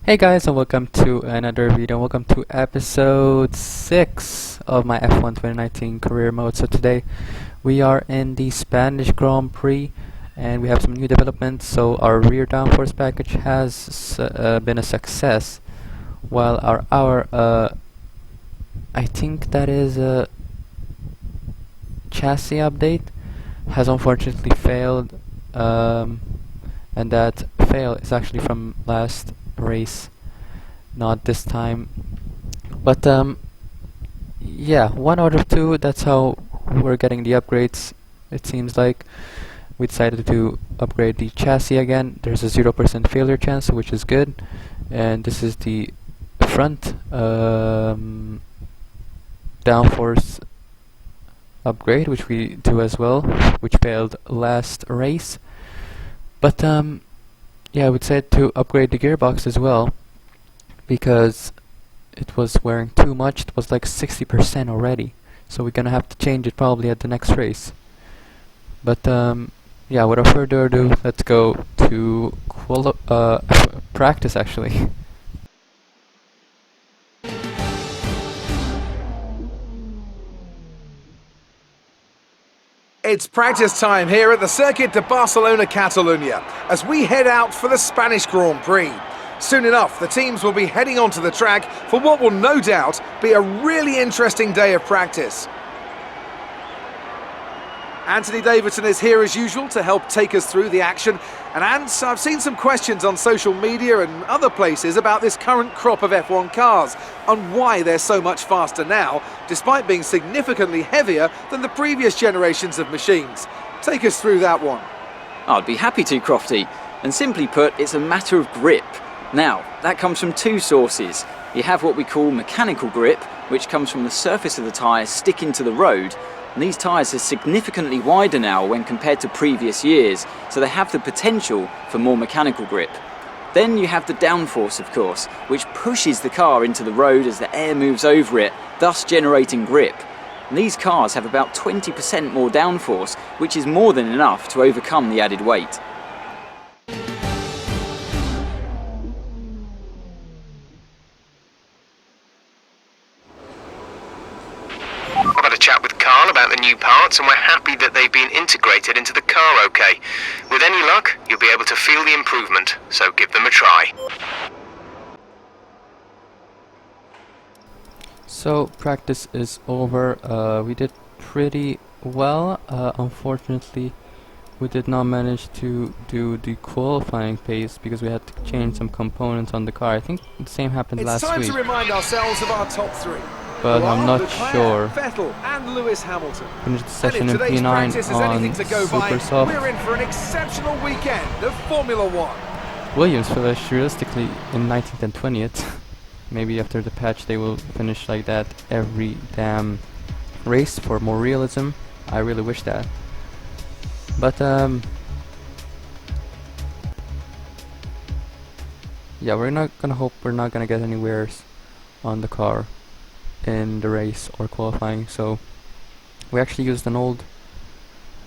Hey guys, and welcome to another video. Welcome to episode 6 of my F1 2019 career mode. So today we are in the Spanish Grand Prix and we have some new developments. So our rear downforce package has been a success, while our I think that is a chassis update has unfortunately failed, and that fail is actually from last race, not this time. But yeah, 1 out of 2, that's how we're getting the upgrades. It seems like we decided to upgrade the chassis again. There's a 0% failure chance, which is good. And this is the front downforce upgrade, which we do as well, which failed last race. But yeah, we decided to upgrade the gearbox as well because it was wearing too much. It was like 60% already, so we're gonna have to change it probably at the next race. But yeah, without further ado, let's go to practice actually. It's practice time here at the Circuit de Barcelona Catalunya as we head out for the Spanish Grand Prix. Soon enough, the teams will be heading onto the track for what will no doubt be a really interesting day of practice. Anthony Davidson is here as usual to help take us through the action. And Ants, I've seen some questions on social media and other places about this current crop of F1 cars and why they're so much faster now, despite being significantly heavier than the previous generations of machines. Take us through that one. I'd be happy to, Crofty. And simply put, it's a matter of grip. Now, that comes from two sources. You have what we call mechanical grip, which comes from the surface of the tyre sticking to the road. And these tyres are significantly wider now when compared to previous years, so they have the potential for more mechanical grip. Then you have the downforce, of course, which pushes the car into the road as the air moves over it, thus generating grip. And these cars have about 20% more downforce, which is more than enough to overcome the added weight. I've had a chat with Carl about the new parts and we're happy that they've been integrated into the car okay. With any luck, you'll be able to feel the improvement, so give them a try. So practice is over. We did pretty well. Unfortunately, we did not manage to do the qualifying pace because we had to change some components on the car. I think the same happened last week. It's time to remind ourselves of our top 3. But I'm not sure. Vettel and Lewis Hamilton. Finished the session in P9 on super soft. We're in for an exceptional weekend of Formula 1. Williams finished realistically in 19th and 20th. Maybe after the patch they will finish like that every damn race for more realism. I really wish that. But yeah, we're not gonna get any wears on the car in the race or qualifying, so we actually used an old...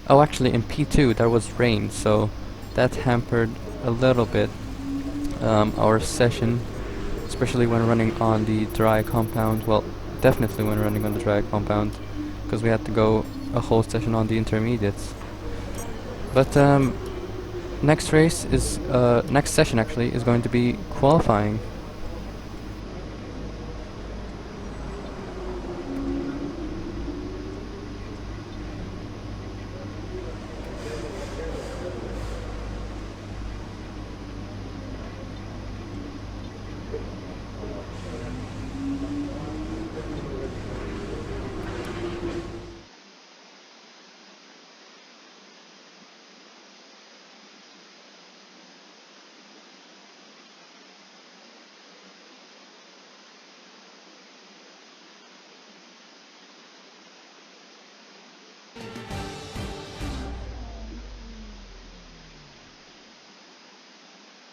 Oh, actually in P2 there was rain, so that hampered a little bit our session, especially when running on the dry compound. Well, definitely when running on the dry compound, because we had to go a whole session on the intermediates. But next session actually is going to be qualifying.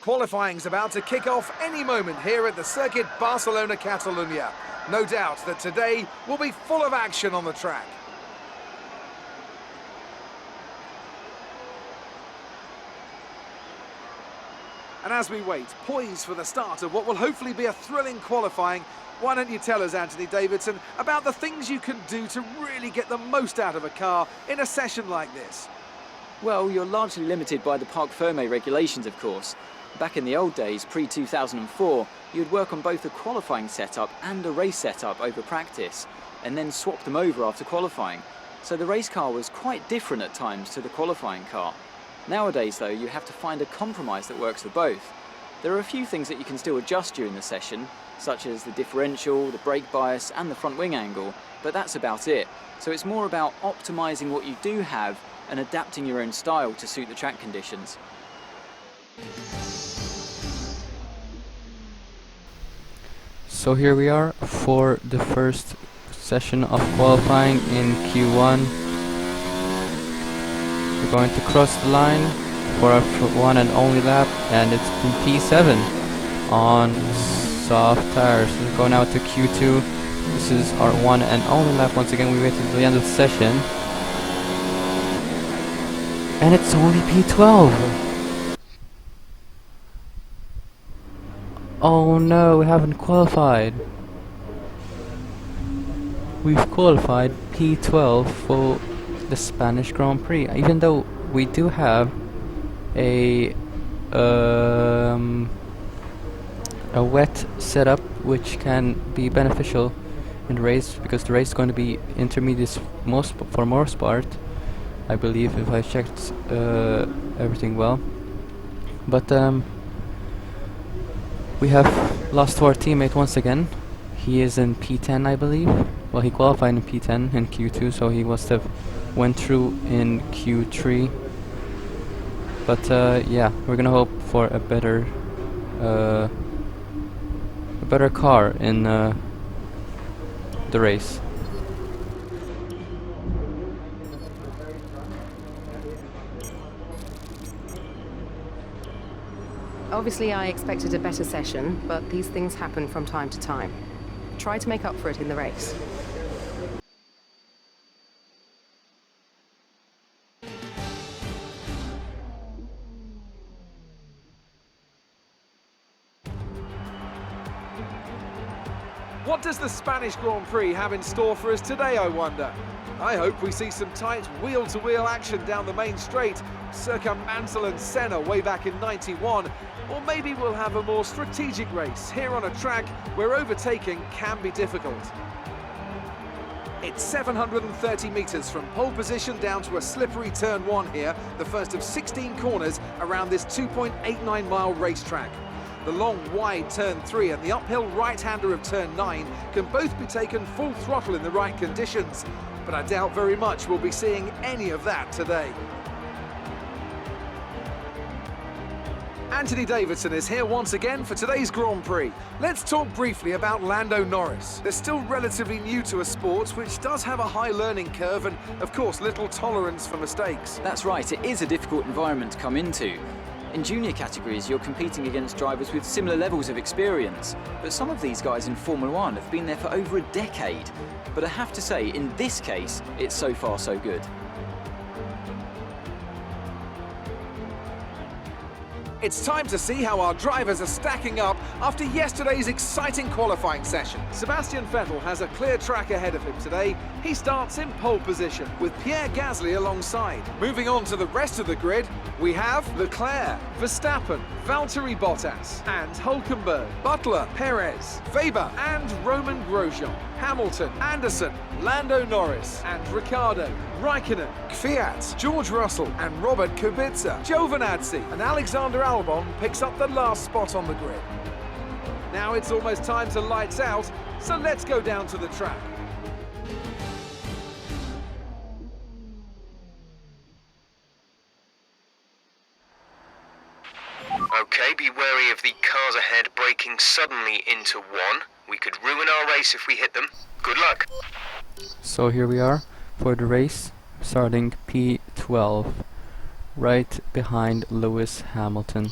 Qualifying's about to kick off any moment here at the Circuit Barcelona Catalunya. No doubt that today will be full of action on the track. And as we wait, poised for the start of what will hopefully be a thrilling qualifying, why don't you tell us, Anthony Davidson, about the things you can do to really get the most out of a car in a session like this? Well, you're largely limited by the Parc Fermé regulations, of course. Back in the old days, pre-2004, you'd work on both a qualifying setup and a race setup over practice, and then swap them over after qualifying. So the race car was quite different at times to the qualifying car. Nowadays, though, you have to find a compromise that works for both. There are a few things that you can still adjust during the session, such as the differential, the brake bias, and the front wing angle, but that's about it. So it's more about optimizing what you do have and adapting your own style to suit the track conditions. So here we are for the first session of qualifying in Q1. We're going to cross the line for our one and only lap, and it's in P7 on soft tires. We're going out to Q2. This is our one and only lap. Once again, we waited until the end of the session, and it's only P12. Oh no, we haven't qualified. We've qualified P12 for the Spanish Grand Prix, even though we do have a wet setup which can be beneficial in the race, because the race is going to be intermediate for most part, I believe, if I checked everything well. But we have lost to our teammate once again. He is in P10, I believe. Well, he qualified in P10 in Q2, so he must have went through in Q3. But yeah, we're gonna hope for a better car in the race. Obviously, I expected a better session, but these things happen from time to time. Try to make up for it in the race. What does the Spanish Grand Prix have in store for us today, I wonder? I hope we see some tight wheel-to-wheel action down the main straight, circa Mansell and Senna way back in '91, or maybe we'll have a more strategic race here on a track where overtaking can be difficult. It's 730 metres from pole position down to a slippery turn 1 here, the first of 16 corners around this 2.89 mile racetrack. The long, wide turn 3 and the uphill right-hander of turn 9 can both be taken full throttle in the right conditions, but I doubt very much we'll be seeing any of that today. Anthony Davidson is here once again for today's Grand Prix. Let's talk briefly about Lando Norris. They're still relatively new to a sport which does have a high learning curve and, of course, little tolerance for mistakes. That's right, it is a difficult environment to come into. In junior categories, you're competing against drivers with similar levels of experience, but some of these guys in Formula 1 have been there for over a decade. But I have to say, in this case, it's so far so good. It's time to see how our drivers are stacking up after yesterday's exciting qualifying session. Sebastian Vettel has a clear track ahead of him today. He starts in pole position with Pierre Gasly alongside. Moving on to the rest of the grid, we have Leclerc, Verstappen, Valtteri Bottas and Hülkenberg, Butler, Perez, Weber and Roman Grosjean, Hamilton, Anderson, Lando Norris and Ricciardo, Raikkonen, Kvyat, George Russell and Robert Kubica, Giovinazzi and Alexander Albon picks up the last spot on the grid. Now it's almost time to lights out, so let's go down to the track. Okay, be wary of the cars ahead braking suddenly into one. We could ruin our race if we hit them. Good luck. So here we are for the race, starting P12, right behind Lewis Hamilton.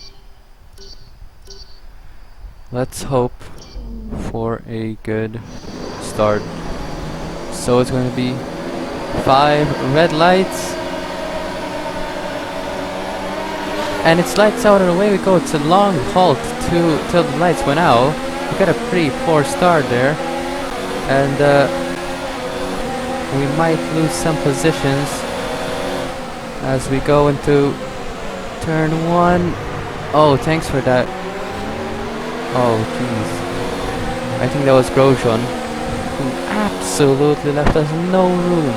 Let's hope for a good start. So it's going to be 5 red lights. And it's lights out and away we go. It's a long halt till the lights went out. We got a pretty poor start there. And we might lose some positions as we go into turn 1. Oh, thanks for that. Oh, jeez. I think that was Grosjean, who absolutely left us no room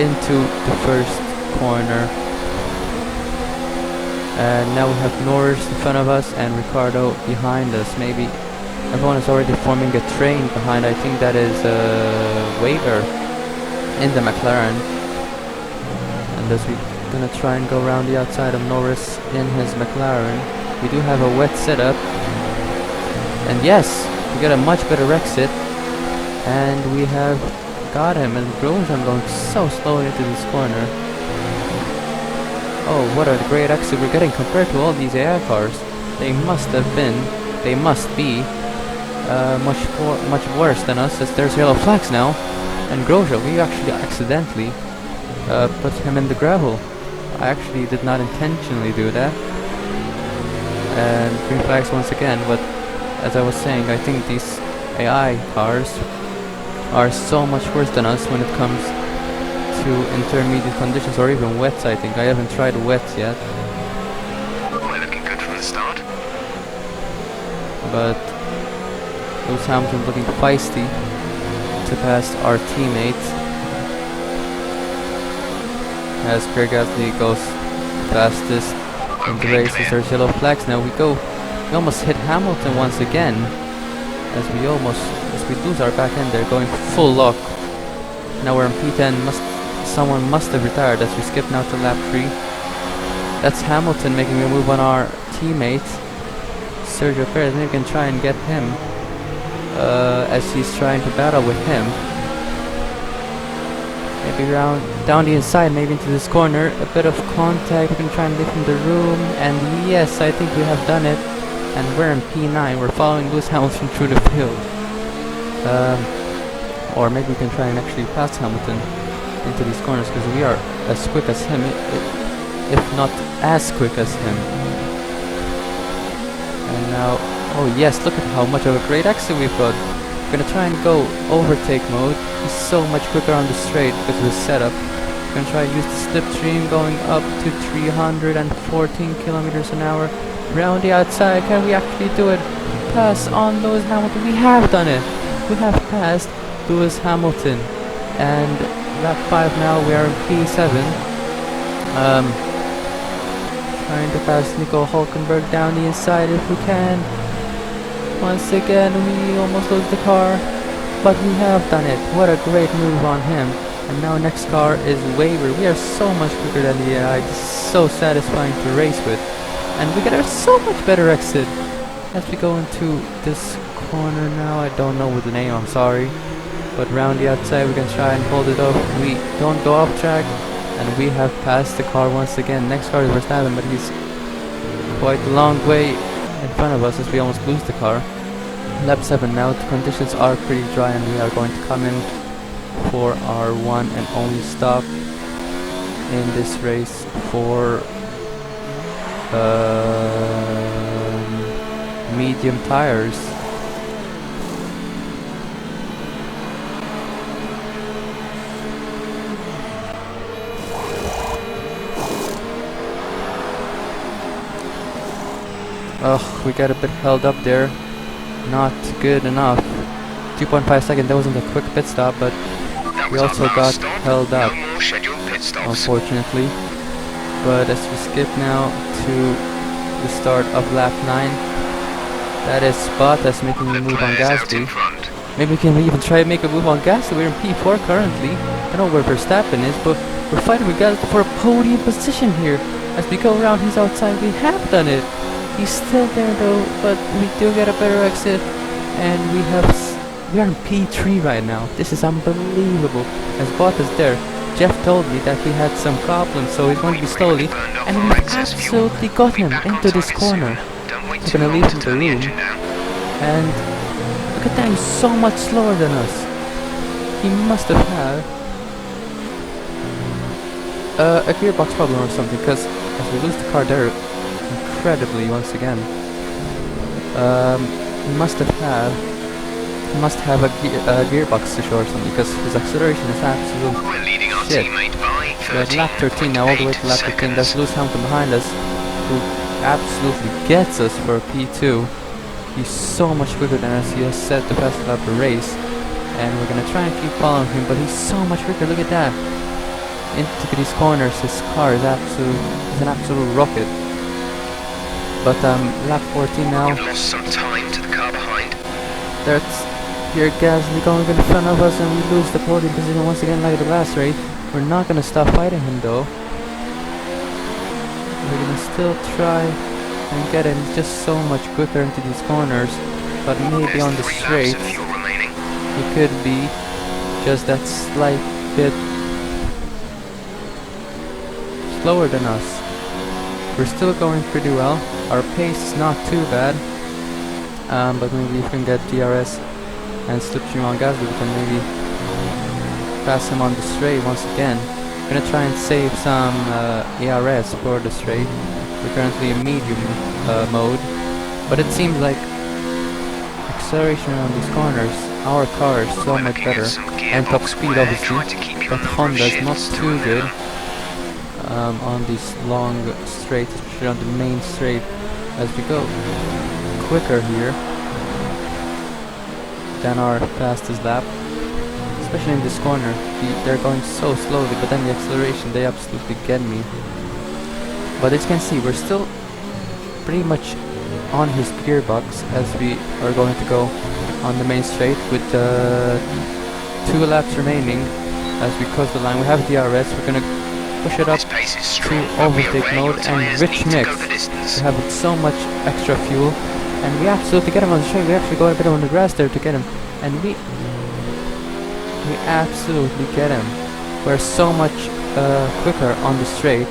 into the first corner. And now we have Norris in front of us and Ricardo behind us. Maybe everyone is already forming a train behind. I think that is Weber in the McLaren. And as we're gonna try and go around the outside of Norris in his McLaren. We do have a wet setup. And yes, we got a much better exit. And we have got him. And Grosjean going so slowly into this corner. Oh, what a great exit we're getting compared to all these AI cars. They must be much worse than us, as there's yellow flags now. And Grosjean, we actually accidentally put him in the gravel. I actually did not intentionally do that. And green flags once again, but as I was saying, I think these AI cars are so much worse than us when it comes to intermediate conditions, or even wets. I think I haven't tried wets yet. We're looking good from the start. But Lewis Hamilton looking feisty to pass our teammate as Pierre Gasly goes fastest in the race. There's yellow flags now. We almost hit Hamilton once again as we lose our back end there, going full lock. Now we're in P10. Someone must have retired as we skip now to lap 3. That's Hamilton making a move on our teammate Sergio Perez. Maybe we can try and get him as he's trying to battle with him. Maybe down the inside, maybe into this corner. A bit of contact. We can try and leave him the room. And yes, I think we have done it. And we're in P9. We're following Lewis Hamilton through the field. Or maybe we can try and actually pass Hamilton into these corners, because we are as quick as him, if not as quick as him. And now, oh yes, look at how much of a great exit we've got. We're gonna try and go overtake mode. He's so much quicker on the straight because of his setup. We're gonna try and use the slipstream, going up to 314 kilometers an hour. Round the outside, can we actually do it? Pass on Lewis Hamilton. We have done it. We have passed Lewis Hamilton. And lap 5 now, we are in P7. Trying to pass Nico Hulkenberg down the inside if we can. Once again, we almost lose the car, but we have done it. What a great move on him. And now next car is Weber. We are so much quicker than the AI. This is so satisfying to race with. And we get a so much better exit as we go into this corner now. I don't know with the name, I'm sorry. But round the outside, we can try and hold it up. We don't go off track, and we have passed the car once again. Next car is Verstappen, but he's quite a long way in front of us as we almost lose the car. Lap 7 now. The conditions are pretty dry, and we are going to come in for our one and only stop in this race for medium tires. Ugh, we got a bit held up there. Not good enough. 2.5 seconds, that wasn't a quick pit stop, but we also got held up, unfortunately. But as we skip now to the start of lap 9, that is Bottas making a move on Gasly. Maybe we can even try to make a move on Gasly. We're in P4 currently. I don't know where Verstappen is, but we're fighting with Gasly for a podium position here. As we go around, he's outside. We have done it. He's still there though, but we do get a better exit, and we are in P3 right now. This is unbelievable. As Bottas there, Jeff told me that he had some problems, so he's going to be slowly, and we absolutely got him into this corner. We're gonna leave him the room, and look at that, he's so much slower than us. He must have had a gearbox problem or something, because as we lose the car there, incredibly once again. He must have a gearbox to show or something, because his acceleration is absolute We're leading our shit. teammate by We're at lap 13 now, all the way to lap 15. There's Lewis Hamilton behind us, who absolutely gets us for a P2. He's so much quicker than us. He has set the fastest lap of the race, and we're gonna try and keep following him, but he's so much quicker. Look at that! Into these corners, his car is an absolute rocket. But lap 14 now. You've lost some time to the car behind. That's Pierre Gasly going in front of us, and we lose the podium position once again like the last race. We're not gonna stop fighting him though. We're gonna still try and get him. He's just so much quicker into these corners, but maybe There's on the 3 laps straight of fuel remaining. he could be just that slight bit slower than us. We're still going pretty well. Our pace is not too bad, but maybe if we can get DRS and slipstream on Gasly, we can maybe pass him on the straight once again. We're gonna try and save some ARS for the straight. We're currently in medium mode, but it seems like acceleration around these corners, our car is so We're much looking at better, some and top gearbox speed wear, obviously, trying to keep you but on the Honda's road not shifts too through good them. on these long straights, especially on the main straight as we go. Quicker here than our fastest lap, especially in this corner. They're going so slowly, but then the acceleration, they absolutely get me. But as you can see, we're still pretty much on his gearbox as we are going to go on the main straight with 2 laps remaining as we cross the line. We have DRS, we're going to push it up This pace is to strong, but be overtake aware your mode, tyres and rich need to mix. go the distance. We have so much extra fuel, and we absolutely get him on the straight. We actually go a bit on the grass there to get him, and we absolutely get him. We're so much quicker on the straight,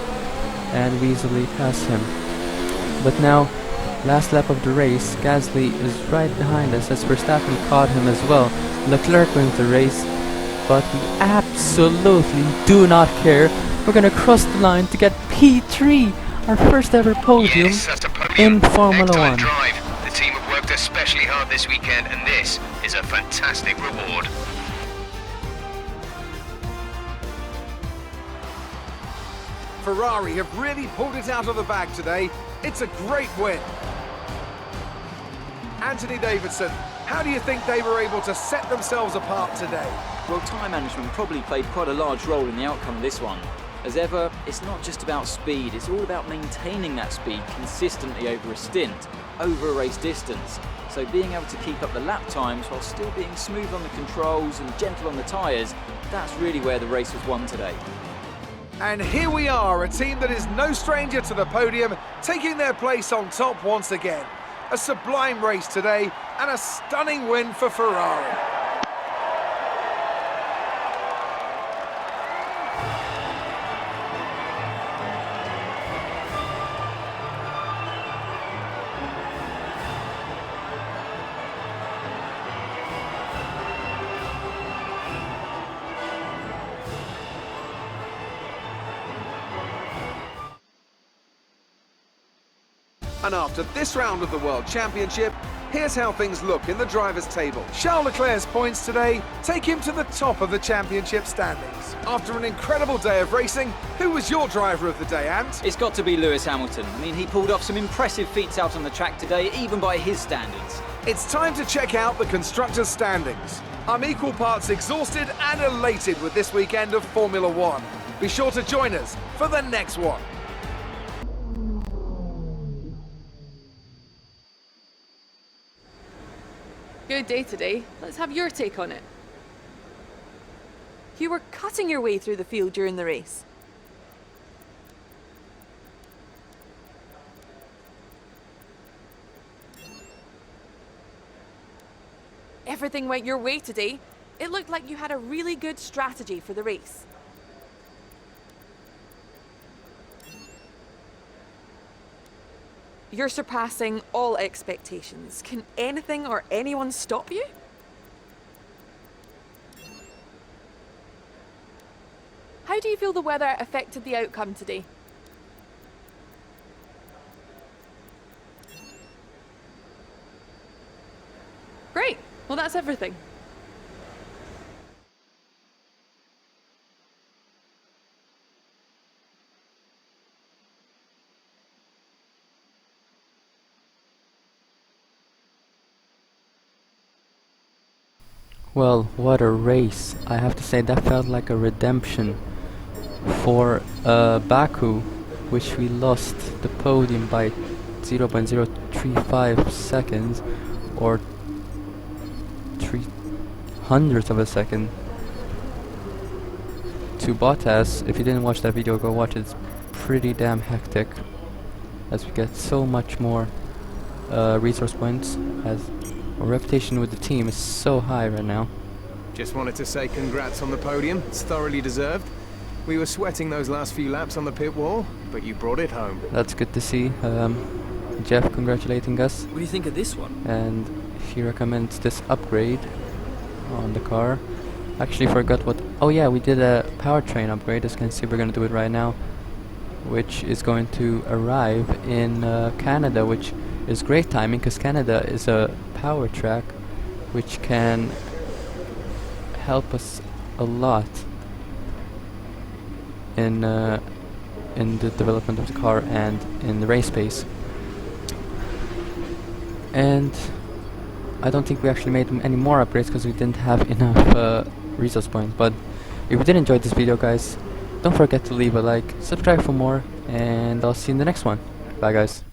and we easily pass him. But now, last lap of the race, Gasly is right behind us as Verstappen caught him as well. Leclerc wins the race, but we absolutely do not care. We're gonna cross the line to get P3, our first ever podium Yes, that's a podium. in Formula Excellent 1. drive. The team have worked especially hard this weekend, and this is a fantastic reward. Ferrari have really pulled it out of the bag today. It's a great win. Anthony Davidson, how do you think they were able to set themselves apart today? Well, time management probably played quite a large role in the outcome of this one. As ever, it's not just about speed, it's all about maintaining that speed consistently over a stint, over a race distance. So being able to keep up the lap times while still being smooth on the controls and gentle on the tyres, that's really where the race was won today. And here we are, a team that is no stranger to the podium, taking their place on top once again. A sublime race today, and a stunning win for Ferrari. And after this round of the World Championship, here's how things look in the drivers' table. Charles Leclerc's points today take him to the top of the championship standings. After an incredible day of racing, who was your driver of the day, Ant? It's got to be Lewis Hamilton. I mean, he pulled off some impressive feats out on the track today, even by his standards. It's time to check out the constructors' standings. I'm equal parts exhausted and elated with this weekend of Formula One. Be sure to join us for the next one. Good day today. Let's have your take on it. You were cutting your way through the field during the race. Everything went your way today. It looked like you had a really good strategy for the race. You're surpassing all expectations. Can anything or anyone stop you? How do you feel the weather affected the outcome today? Great. Well, that's everything. Well, what a race. I have to say that felt like a redemption for Baku, which we lost the podium by 0.035 seconds, or 300th of a second, to Bottas. If you didn't watch that video, go watch it. It's pretty damn hectic, as we get so much more resource points, as our reputation with the team is so high right now. Just wanted to say congrats on the podium. It's thoroughly deserved. We were sweating those last few laps on the pit wall, but you brought it home. That's good to see. Jeff congratulating us, What do you think of this one? and he recommends this upgrade on the car. Actually forgot what... Oh yeah, we did a powertrain upgrade. As you can see, we're gonna do it right now, which is going to arrive in Canada, which is great timing because Canada is a power track which can help us a lot in the development of the car and in the race pace. And I don't think we actually made any more upgrades because we didn't have enough resource points. But if you did enjoy this video, guys, don't forget to leave a like, subscribe for more, and I'll see you in the next one. Bye, guys.